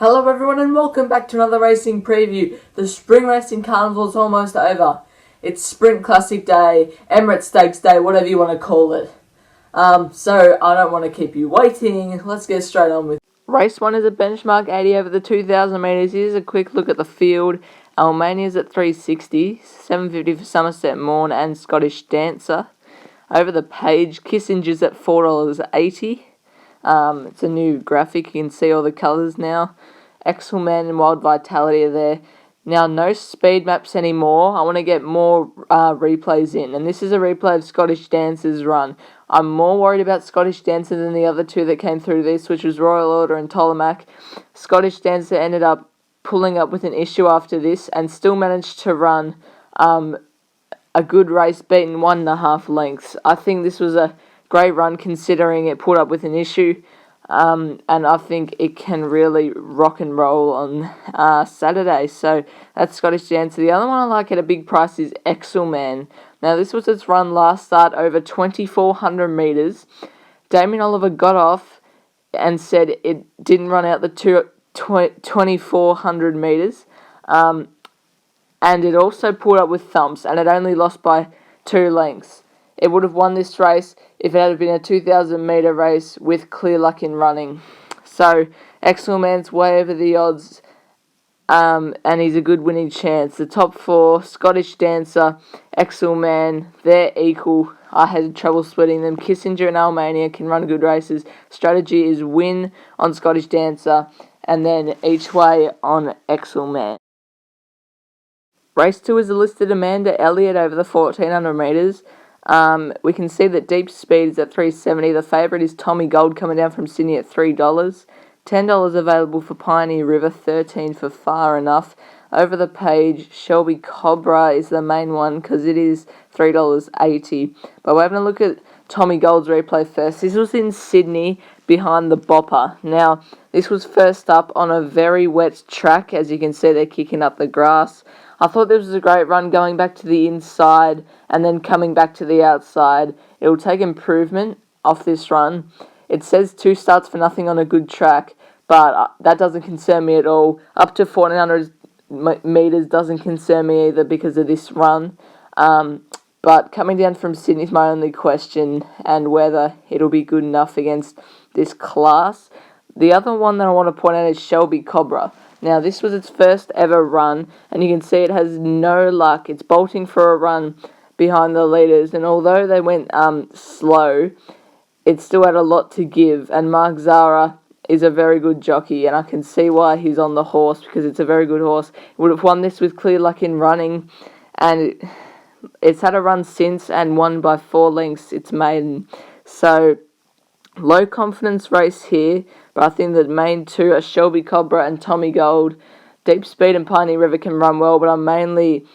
Hello everyone and welcome back to another racing preview. The Spring Racing Carnival is almost over. It's Sprint Classic Day, Emirates Stakes Day, whatever you want to call it. So I don't want to keep you waiting. Let's get straight on with it. Race 1 is a benchmark 80 over the 2,000 metres. Here's a quick look at the field. Almania is at 360, 750 for Somerset Morn and Scottish Dancer. Over the page, Kissinger's at $4.80. It's a new graphic, you can see all the colours now. Excelman and Wild Vitality are there. Now, no speed maps anymore. I want to get more replays in. And this is a replay of Scottish Dancer's run. I'm more worried about Scottish Dancer than the other two that came through this, which was Royal Order and Ptolemaic. Scottish Dancer ended up pulling up with an issue after this and still managed to run a good race, beating 1.5 lengths. I think this was a great run considering it put up with an issue. And I think it can really rock and roll on Saturday. So that's Scottish Dancer. The other one I like at a big price is Excelman. Now this was its run last start over 2,400 metres. Damien Oliver got off and said it didn't run out the 2,400 metres. And it also pulled up with thumps and it only lost by 2 lengths. It would have won this race if it had been a 2,000 metre race with clear luck in running. So, Excelman's way over the odds, and he's a good winning chance. The top 4, Scottish Dancer, Excelman, they're equal. I had trouble splitting them. Kissinger and Almania can run good races. Strategy is win on Scottish Dancer, and then each way on Excelman. Race 2 is a listed Amanda Elliott over the 1,400 metres. We can see that Deep Speed is at $3.70. The favourite is Tommy Gold coming down from Sydney at $3. $10 available for Pioneer River, $13 for Far Enough. Over the page, Shelby Cobra is the main one because it is $3.80. But we're having a look at Tommy Gold's replay first. This was in Sydney behind the Bopper. Now, this was first up on a very wet track. As you can see, they're kicking up the grass. I thought this was a great run going back to the inside and then coming back to the outside. It will take improvement off this run. It says 2 starts for nothing on a good track, but that doesn't concern me at all. Up to 1,400 metres doesn't concern me either because of this run. But coming down from Sydney is my only question, and whether it'll be good enough against this class. The other one that I want to point out is Shelby Cobra. Now, this was its first ever run, and you can see it has no luck. It's bolting for a run behind the leaders, and although they went slow, it still had a lot to give, and Mark Zara is a very good jockey, and I can see why he's on the horse, because it's a very good horse. It would have won this with clear luck in running, and it's had a run since and won by 4 lengths its maiden. So, low confidence race here, but I think the main 2 are Shelby Cobra and Tommy Gold. Deep Speed and Pioneer River can run well, but I'm mainly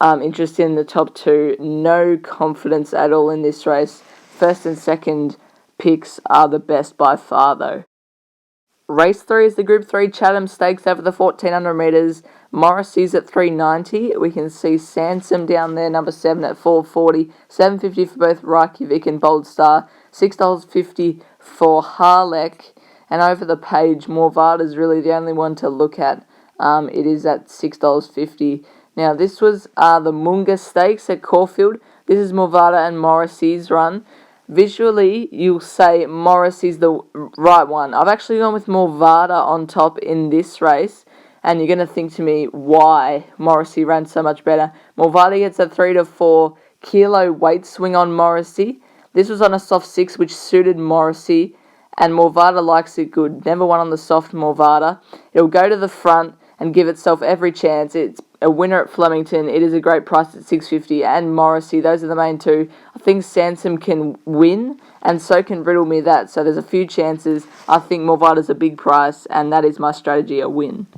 interested in the top 2. No confidence at all in this race. First and second picks are the best by far though. Race 3 is the Group 3 Chatham Stakes over the 1,400 metres. Morrissy's at $3.90. We can see Sansom down there, number 7 at $4.40. $7.50 for both Reykjavik and Bold Star. $6.50 for Harlech. And over the page, Morvada is really the only one to look at. It is at $6.50. Now, this was the Munga Stakes at Caulfield. This is Morvada and Morrissy's run. Visually, you'll say Morrissy's the right one. I've actually gone with Morvada on top in this race. And you're going to think to me why Morrissy ran so much better. Morvada gets a 3 to 4 kilo weight swing on Morrissy. This was on a soft 6, which suited Morrissy. And Morvada likes it good. Never won on the soft Morvada. It'll go to the front and give itself every chance. It's a winner at Flemington. It is a great price at $6.50. And Morrissy, those are the main 2. I think Sansom can win, and so can Riddle Me That. So there's a few chances. I think Morvada's a big price, and that is my strategy, a win.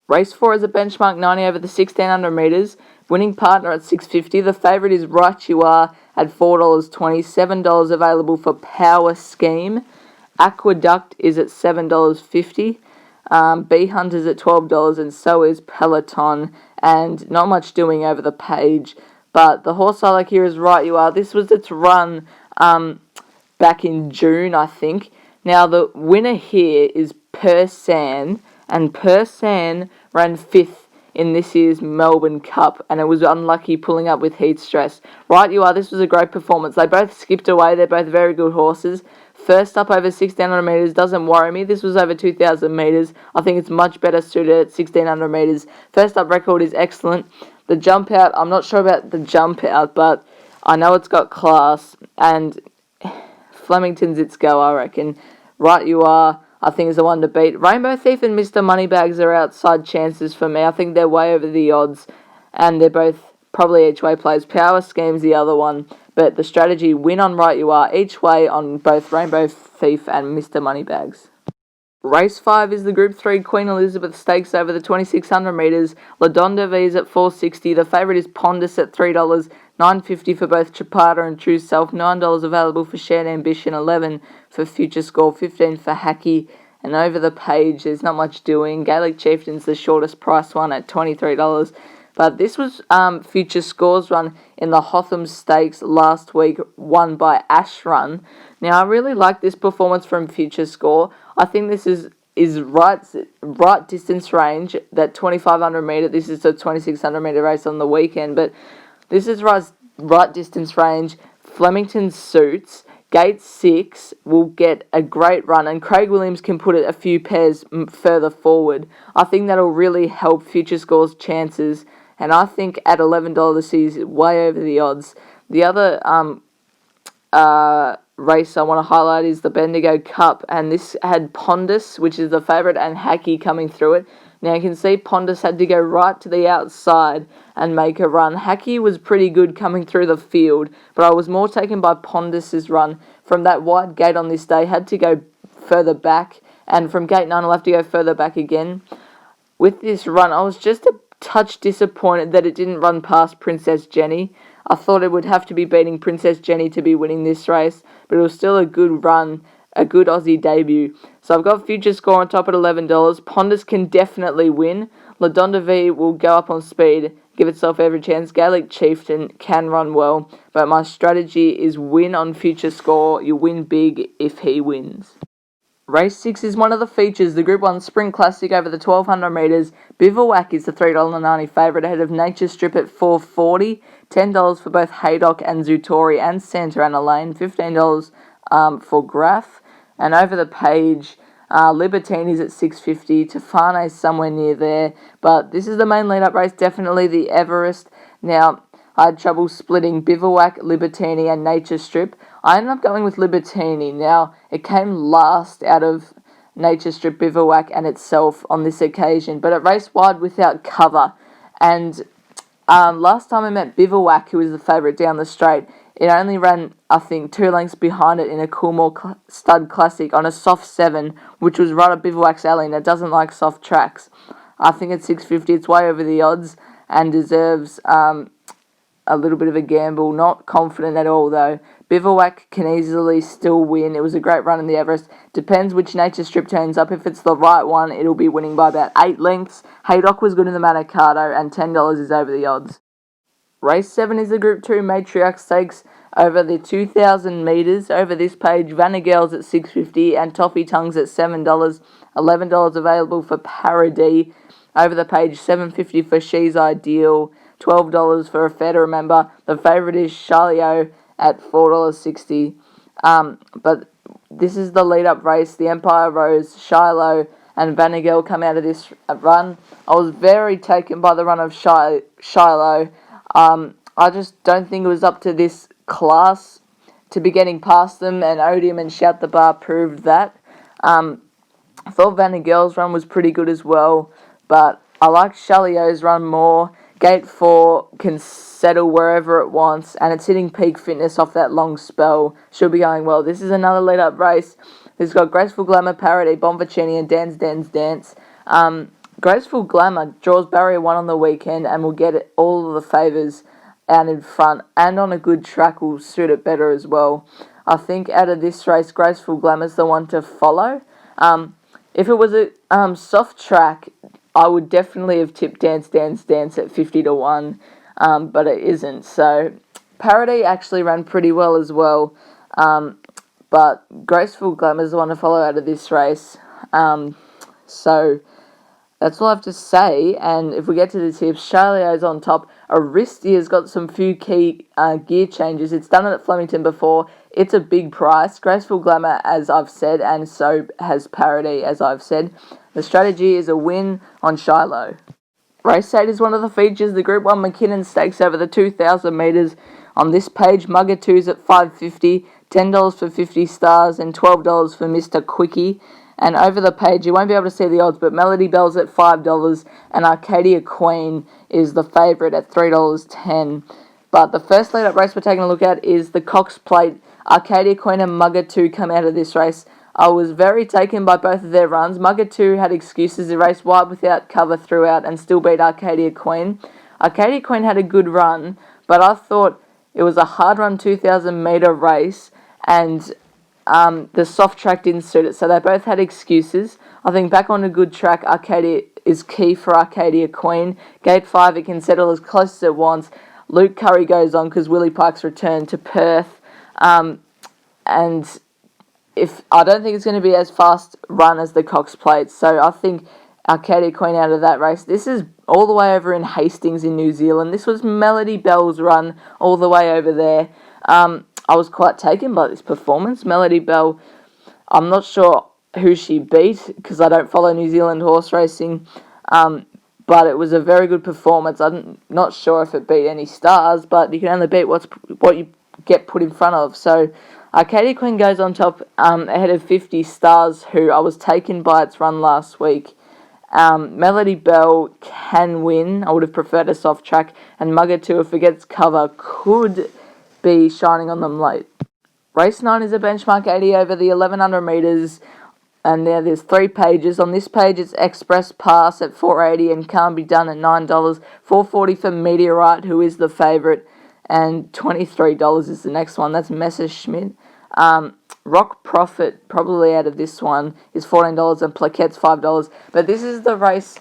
Race 4 is a benchmark 90 over the 1,600 metres. Winning partner at $6.50. The favourite is Right You Are at $4.20. $7 available for Power Scheme. Aqueduct is at $7.50. Bee Hunter's at $12, and so is Peloton. And not much doing over the page. But the horse I like here is Right You Are. This was its run back in June, I think. Now, the winner here is Persan And Persan ran 5th in this year's Melbourne Cup, and it was unlucky pulling up with heat stress. Right you are, this was a great performance. They both skipped away, they're both very good horses. First up over 1600 metres doesn't worry me. This was over 2000 metres. I think it's much better suited at 1600 metres. First up record is excellent. The jump out, I'm not sure about the jump out, but I know it's got class, and Flemington's its go, I reckon. Right you are, I think is the one to beat. Rainbow Thief and Mr. Moneybags are outside chances for me. I think they're way over the odds, and they're both probably each way plays. Power Scheme's the other one, but the strategy, win on Right You Are, each way on both Rainbow Thief and Mr. Moneybags. Race 5 is the Group 3 Queen Elizabeth Stakes over the 2600 metres. Don De Vie is at $4.60. The favourite is Pondus at $3. $9.50 for both Chapata and True Self. $9 available for Shared Ambition. $11 for Future Score. $15 for Hacky. And over the page, there's not much doing. Gallic Chieftain's the shortest price one at $23. But this was Future Score's run in the Hotham Stakes last week, won by Ash Run. Now, I really like this performance from Future Score. I think this is right distance range, that 2500 metre. This is a 2600 metre race on the weekend, but this is right distance range. Flemington suits. Gate 6 will get a great run, and Craig Williams can put it a few pairs further forward. I think that'll really help Future Score's chances, and I think at $11 this is way over the odds. The other race I want to highlight is the Bendigo Cup, and this had Pondus, which is the favourite, and Hacky coming through it. Now you can see Pondus had to go right to the outside and make a run. Hacky was pretty good coming through the field, but I was more taken by Pondus's run. From that wide gate on this day, had to go further back, and from gate 9 I'll have to go further back again. With this run, I was just a touch disappointed that it didn't run past Princess Jenny. I thought it would have to be beating Princess Jenny to be winning this race, but it was still a good run, a good Aussie debut. So I've got Future Score on top at $11. Pondus can definitely win. Don De Vie will go up on speed, give itself every chance. Gallic Chieftain can run well, but my strategy is win on Future Score. You win big if he wins. Race 6 is one of the features, the Group 1 Sprint Classic over the 1200 metres. Bivouac is the $3.90 favourite ahead of Nature Strip at $4.40. $10 for both Haydock and Zutori and Santa Ana Lane. $15 for Graf. And over the page, Libertini's at $6.50. Tefane's somewhere near there. But this is the main lead-up race, definitely the Everest. Now, I had trouble splitting Bivouac, Libertini and Nature Strip. I ended up going with Libertini. Now, it came last out of Nature Strip, Bivouac and itself on this occasion, but it raced wide without cover. And last time I met Bivouac, who was the favourite down the straight, it only ran, I think, 2 lengths behind it in a Coolmore Stud Classic on a soft 7, which was right up Bivouac's alley, and it doesn't like soft tracks. I think at $6.50 it's way over the odds and deserves a little bit of a gamble. Not confident at all, though. Bivouac can easily still win. It was a great run in the Everest. Depends which Nature Strip turns up. If it's the right one, it'll be winning by about 8 lengths. Haydock was good in the Manicato, and $10 is over the odds. Race 7 is the Group 2 Matriarch Stakes over the 2,000 metres. Over this page, Vanagels at $6.50 and Toffee Tongues at $7. $11 available for Paradee. Over the page, $7.50 for She's Ideal. $12 for Affair to Remember. The favourite is Chaillot at $4.60. But this is the lead-up race. The Empire Rose, Shiloh, and Vanagel come out of this run. I was very taken by the run of Shiloh. I just don't think it was up to this class to be getting past them, and Odium and Shout the Bar proved that. I thought Vanagel's run was pretty good as well, but I like Chaillot's run more. Gate 4 can settle wherever it wants, and it's hitting peak fitness off that long spell. Should be going well. This is another lead-up race. It's got Graceful Glamour, Paradee, Bonvicini, and Dance. Graceful Glamour draws barrier 1 on the weekend and will get all of the favours out in front, and on a good track will suit it better as well. I think out of this race, Graceful Glamour's the one to follow. If it was a soft track, I would definitely have tipped Dance at 50 to 1, but it isn't. So Paradee actually ran pretty well as well, but Graceful Glamour is the one to follow out of this race. So that's all I have to say. And if we get to the tips, Chaillot's on top. Aristia's got some few key gear changes. It's done it at Flemington before. It's a big price. Graceful Glamour, as I've said, and so has Paradee, as I've said. The strategy is a win on Chaillot. Race 8 is one of the features. The Group 1 Mackinnon Stakes over the 2,000 metres. On this page, Mugatoo's at $5.50, $10 for 50 stars, and $12 for Mr. Quickie. And over the page, you won't be able to see the odds, but Melody Belle's at $5, and Arcadia Queen is the favourite at $3.10. But the first lead-up race we're taking a look at is the Cox Plate. Arcadia Queen and Mugatoo come out of this race. I was very taken by both of their runs. Mugatoo had excuses to race wide without cover throughout and still beat Arcadia Queen. Arcadia Queen had a good run, but I thought it was a hard-run 2,000-metre race, and the soft track didn't suit it, so they both had excuses. I think back on a good track, Arcadia is key for Arcadia Queen. Gate 5, it can settle as close as it wants. Luke Curry goes on because Willie Pike's returned to Perth. And I don't think it's going to be as fast run as the Cox Plate, so I think Arcadia Queen out of that race. This is all the way over in Hastings in New Zealand. This was Melody Belle's run all the way over there. I was quite taken by this performance. Melody Belle, I'm not sure who she beat because I don't follow New Zealand horse racing, but it was a very good performance. I'm not sure if it beat any stars, but you can only beat what you get put in front of. So Arcadia Queen goes on top ahead of 50 stars, who I was taken by its run last week. Melody Belle can win. I would have preferred a soft track, and Mugatoo, if it gets cover, could be shining on them late. Race 9 is a benchmark 80 over the 1,100 metres, and there's 3 pages. On this page, it's Express Pass at $4.80 and Can't Be Done at $9, $4.40 for Meteorite, who is the favourite, and $23 is the next one. That's Messerschmitt. Rock Profit, probably out of this one, is $14 and Plaquette's $5. But this is the race,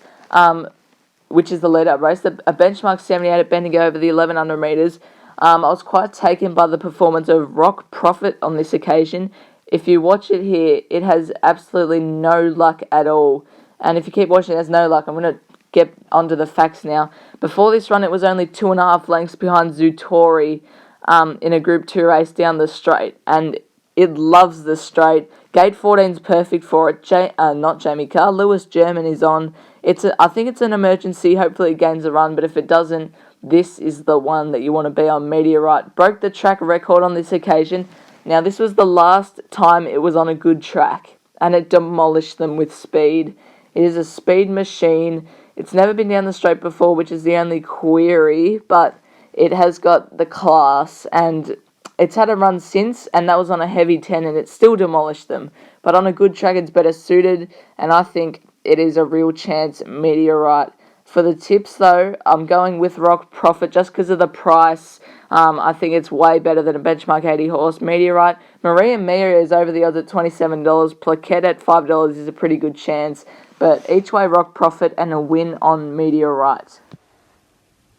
which is the lead-up race, a benchmark 78 at Bendigo over the 1,100 metres. I was quite taken by the performance of Rock Profit on this occasion. If you watch it here, it has absolutely no luck at all. And if you keep watching, it has no luck. I'm going to get onto the facts now. Before this run, it was only 2.5 lengths behind Zutori in a Group 2 race down the straight. And it loves the straight. Gate 14's perfect for it. Not Jamie Carr. Lewis German is on. I think it's an emergency. Hopefully it gains a run. But if it doesn't, this is the one that you want to be on. Meteorite broke the track record on this occasion. Now, this was the last time it was on a good track, and it demolished them with speed. It is a speed machine. It's never been down the straight before, which is the only query, but it has got the class, and it's had a run since, and that was on a heavy 10, and it still demolished them. But on a good track, it's better suited, and I think it is a real chance, Meteorite. For the tips, though, I'm going with Rock Profit just because of the price. I think it's way better than a benchmark 80 horse. Meteorite. Mariamia is over the odds at $27. Plaquette at $5 is a pretty good chance. But each way, Rock Profit and a win on Meteorite.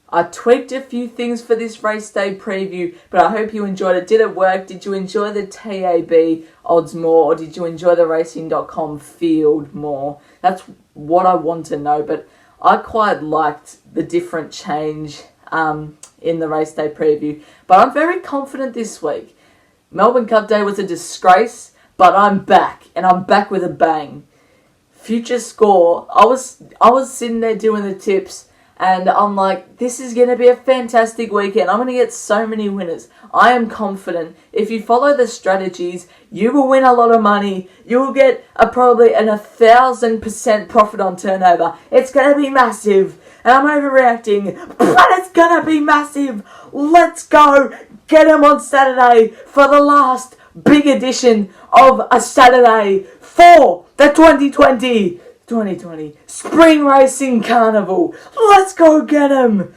I tweaked a few things for this race day preview, but I hope you enjoyed it. Did it work? Did you enjoy the TAB odds more, or did you enjoy the Racing.com field more? That's what I want to know, but I quite liked the different change in the race day preview. But I'm very confident this week. Melbourne Cup Day was a disgrace, but I'm back, and I'm back with a bang. Future score, I was sitting there doing the tips, and I'm like, this is going to be a fantastic weekend. I'm going to get so many winners. I am confident. If you follow the strategies, you will win a lot of money. You will get probably an 1,000% profit on turnover. It's going to be massive. And I'm overreacting, but it's going to be massive. Let's go. Get them on Saturday for the last big edition of a Saturday for the 2020 Spring Racing Carnival. Let's go get them.